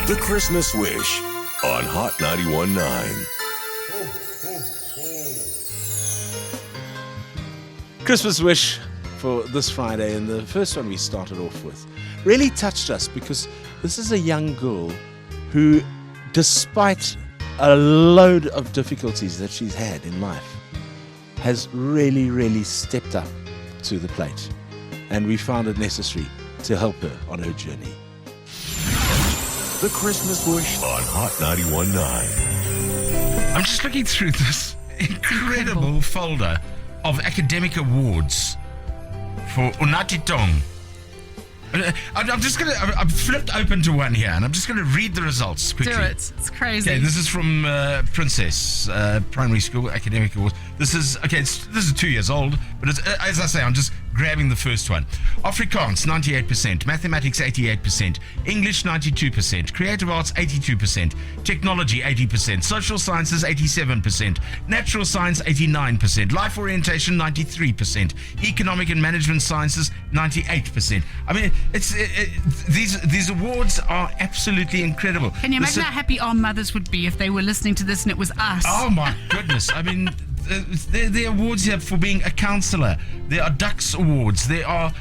The Christmas Wish on Hot 91.9. Christmas wish for this Friday, and the first one we started off with really touched us because this is a young girl who, despite a load of difficulties that she's had in life, has really stepped up to the plate, and we found it necessary to help her on her journey. The Christmas Wish on Hot 91.9. I'm just looking through this incredible folder of academic awards for Unathi Tong. I've flipped open to one here, and I'm just going to read the results quickly. Do it. It's crazy. Okay, this is from Princess Primary School Academic Awards. This is 2 years old, but it's, as I say, I'm just grabbing the first one. Afrikaans, 98%. Mathematics, 88%. English, 92%. Creative arts, 82%. Technology, 80%. Social sciences, 87%. Natural science, 89%. Life orientation, 93%. Economic and management sciences, 98%. I mean, these awards are absolutely incredible. Can you imagine how happy our mothers would be if they were listening to this and it was us? Oh my goodness. I mean, there are awards here for being a counsellor. There are Dux Awards. There are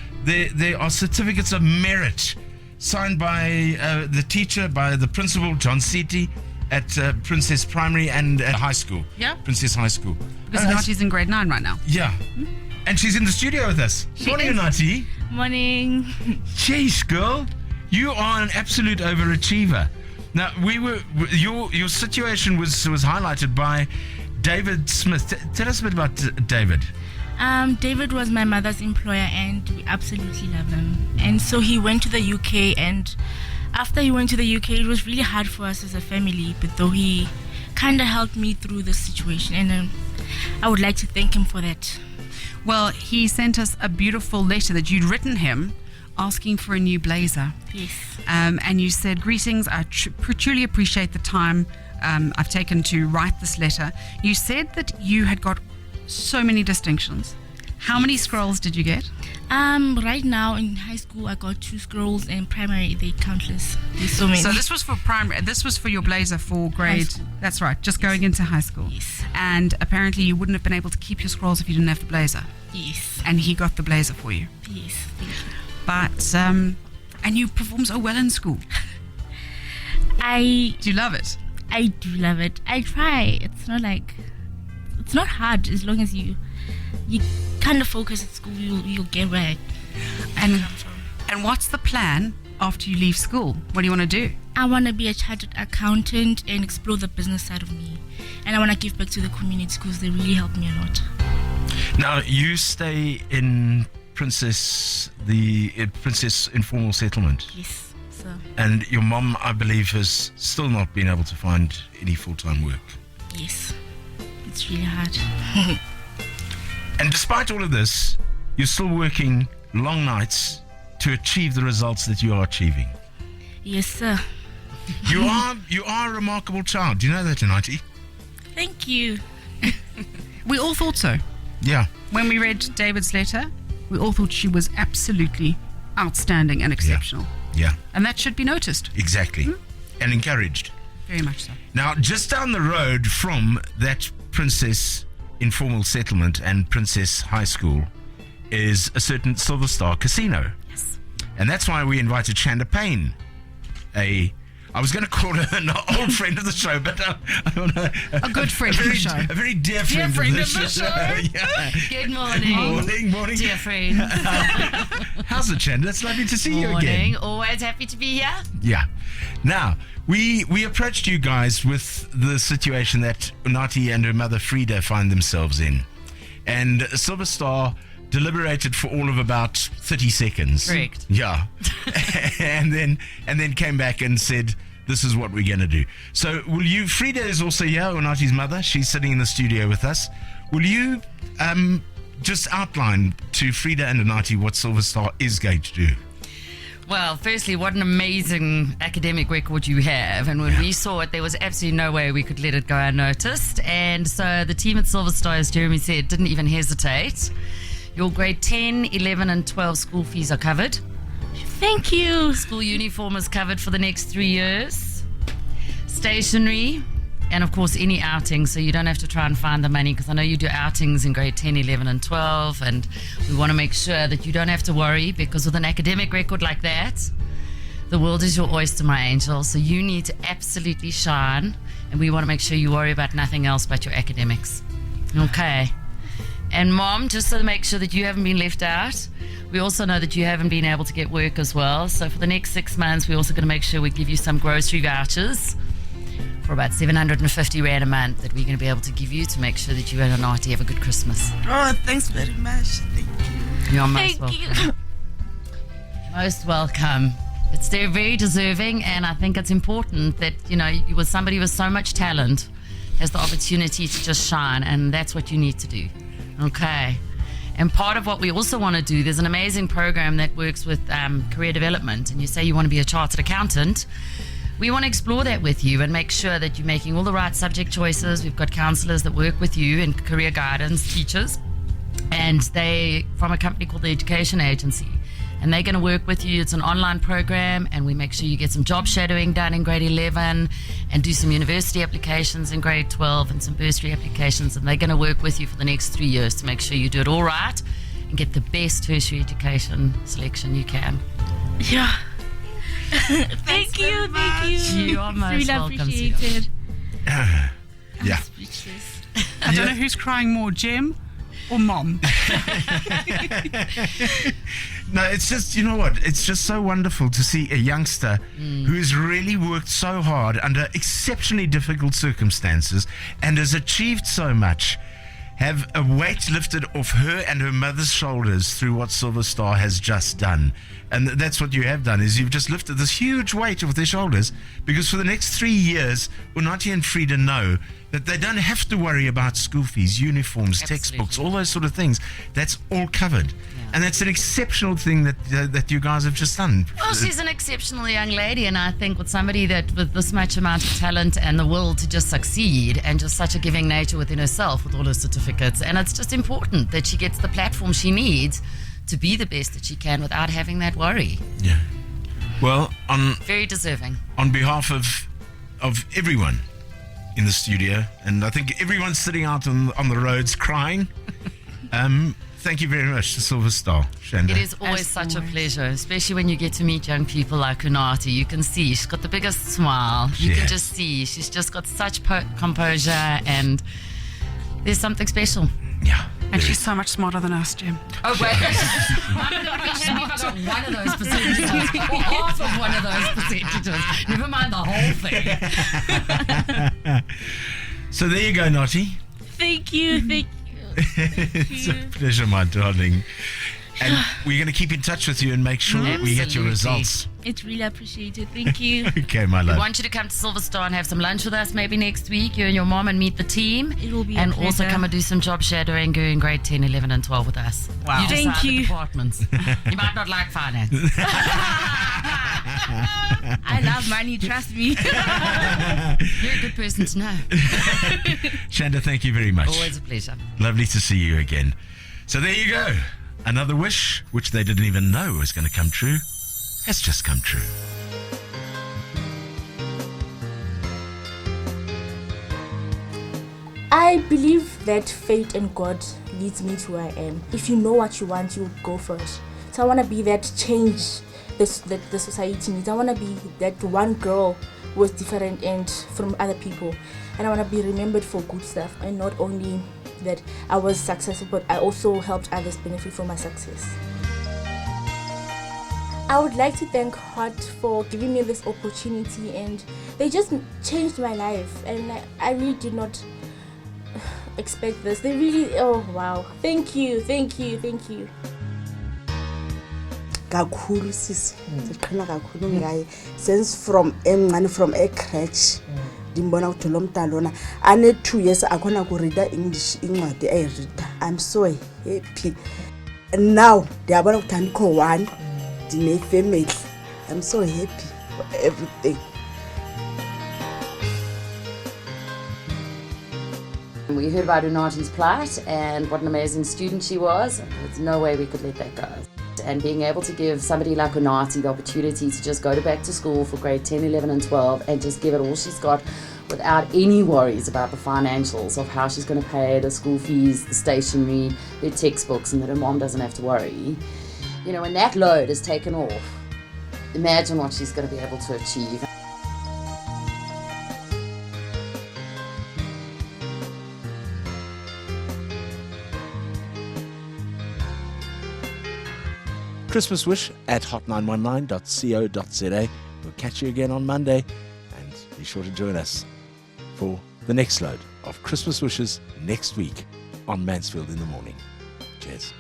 certificates of merit signed by the teacher, by the principal, John City, at Princess Primary and at high school. Yeah. Princess High School. Because Unathi's in grade 9 right now. Yeah. And she's in the studio with us. Morning, Unathi. Morning. Jeez, girl. You are an absolute overachiever. Now, your situation was highlighted by David Smith. Tell us a bit about David. David was my mother's employer, and we absolutely love him. And so he went to the UK, and after he went to the UK, it was really hard for us as a family, but though he kind of helped me through the situation, and I would like to thank him for that. Well, he sent us a beautiful letter that you'd written him asking for a new blazer. Yes. And you said, greetings, I truly appreciate the time I've taken to write this letter. You said that you had got so many distinctions. How many scrolls did you get? Right now in high school, I got 2 scrolls, and primary, they countless. There's so many. So this was for primary. This was for your blazer for grade. That's right, just going into high school. Yes. And apparently you wouldn't have been able to keep your scrolls if you didn't have the blazer. Yes. And he got the blazer for you. Yes. Thank you. But and you perform so well in school. Do you love it? I do love it. I try. It's not hard as long as you kind of focus at school. You'll get where I come from. And what's the plan after you leave school? What do you want to do? I want to be a chartered accountant and explore the business side of me. And I want to give back to the community because they really helped me a lot. Now, you stay in Princess Informal Settlement. Yes. So. And your mom, I believe, has still not been able to find any full-time work. Yes. It's really hard. And despite all of this, you're still working long nights to achieve the results that you are achieving. Yes, sir. You are a remarkable child. Do you know that, Unathi? Thank you. We all thought so. Yeah. When we read David's letter, we all thought she was absolutely outstanding and exceptional. Yeah. And that should be noticed. Exactly. And encouraged. Very much so. Now, just down the road from that Princess Informal Settlement and Princess High School is a certain Silver Star Casino. Yes. And that's why we invited Shanda Payne, I was going to call her an old friend of the show, but I want to... A good friend of the show. A very dear friend of the show. Yeah. Good morning. Morning. Dear friends. How's it, Shanda? It's lovely to see you again. Morning. Always happy to be here. Yeah. Now, we approached you guys with the situation that Unathi and her mother Frida find themselves in. And Silver Star deliberated for all of about 30 seconds. Correct. Yeah. and then came back and said, this is what we're going to do. So will you, Frida is also here, Unathi's mother. She's sitting in the studio with us. Will you just outline to Frida and Unathi what Silver Star is going to do? Well, firstly, what an amazing academic record you have. And when we saw it, there was absolutely no way we could let it go unnoticed. And so the team at Silver Star, as Jeremy said, didn't even hesitate. Your grade 10, 11 and 12 school fees are covered. Thank you. School uniform is covered for the next 3 years. stationery, and of course any outings, so you don't have to try and find the money, because I know you do outings in grade 10, 11 and 12, and we want to make sure that you don't have to worry, because with an academic record like that, the world is your oyster, my angel, so you need to absolutely shine, and we want to make sure you worry about nothing else but your academics. Okay. And Mom, just to make sure that you haven't been left out, we also know that you haven't been able to get work as well, so for the next 6 months we're also going to make sure we give you some grocery vouchers for about 750 Rand a month that we're going to be able to give you to make sure that you and Unathi have a good Christmas. Oh, thanks very much. Thank you. You're most welcome. Most welcome. They're very deserving, and I think it's important that, you know, you with somebody with so much talent has the opportunity to just shine, and that's what you need to do. Okay. And part of what we also want to do, there's an amazing program that works with career development, and you say you want to be a chartered accountant. We want to explore that with you and make sure that you're making all the right subject choices. We've got counselors that work with you and career guidance teachers, and they from a company called the Education Agency, and they're going to work with you. It's an online program, and we make sure you get some job shadowing done in grade 11 and do some university applications in grade 12 and some bursary applications, and they're going to work with you for the next 3 years to make sure you do it all right and get the best tertiary education selection you can. Yeah. Thank you. You are most really welcome. appreciated. Yeah. Speechless. I don't know who's crying more, Jem or Mom. No, it's just, you know what? It's just so wonderful to see a youngster who's really worked so hard under exceptionally difficult circumstances and has achieved so much, have a weight lifted off her and her mother's shoulders through what Silver Star has just done. And that's what you have done, is you've just lifted this huge weight off their shoulders, because for the next 3 years, Unathi and Frida know that they don't have to worry about school fees, uniforms, textbooks, all those sort of things. That's all covered. And that's an exceptional thing that you guys have just done. Well, she's an exceptional young lady, and I think with somebody that with this much amount of talent and the will to just succeed, and just such a giving nature within herself with all her certificates, and it's just important that she gets the platform she needs to be the best that she can without having that worry. Yeah. Well, Very deserving. on behalf of everyone in the studio, and I think everyone's sitting out on the roads crying, thank you very much to Silver Star, Shanda. It is always such a pleasure, especially when you get to meet young people like Unathi. You can see she's got the biggest smile. You can just see she's just got such composure, and there's something special. Yeah. And she's so much smarter than us, Jem. Oh, wait. I got one of those percentages, or half of one of those percentages. Never mind the whole thing. So there you go, Unathi. Thank you. It's a pleasure, my darling. And we're going to keep in touch with you and make sure we get your Absolutely. results. It's really appreciated. Thank you. Okay, my We love. want you to come to Silver Star and have some lunch with us maybe next week, you and your mom, and meet the team. It will be a And also pleasure. come and do some job shadowing during grade 10, 11 and 12 with us. Wow. You decide Thank the you. departments. You might not like finance. I love money, trust me. You're a good person to know. Shanda, thank you very much. Always a pleasure. Lovely to see you again. So there you go. Another wish, which they didn't even know was going to come true, has just come true. I believe that fate and God leads me to where I am. If you know what you want, you go for it. So I want to be that change that the society needs. I want to be that one girl who was different and from other people. And I want to be remembered for good stuff. And not only that I was successful, but I also helped others benefit from my success. I would like to thank Hot for giving me this opportunity, and they just changed my life. And I really did not expect this. They really, oh wow. Thank you. Kakhulu sisi siqhina kakhulu ngaye since from a crèche ndimbona ukuthi lo mntana lona ane 2 years akhona ku read English incwadi ayirida. I'm so happy now ndiyabona ukuthi andikho one ndine family. I'm so happy for everything. We heard about Unathi's plight and what an amazing student she was. There's no way we could let that go. And being able to give somebody like Unathi the opportunity to just go back to school for grade 10, 11 and 12 and just give it all she's got without any worries about the financials of how she's going to pay the school fees, the stationery, her textbooks, and that her mom doesn't have to worry. You know, when that load is taken off, imagine what she's going to be able to achieve. Christmas Wish at hot919.co.za. We'll catch you again on Monday, and be sure to join us for the next load of Christmas Wishes next week on Mansfield in the Morning. Cheers.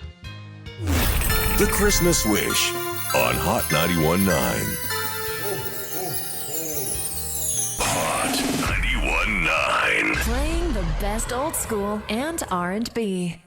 The Christmas Wish on Hot 91.9. Hot 91.9. Playing the best old school and R&B.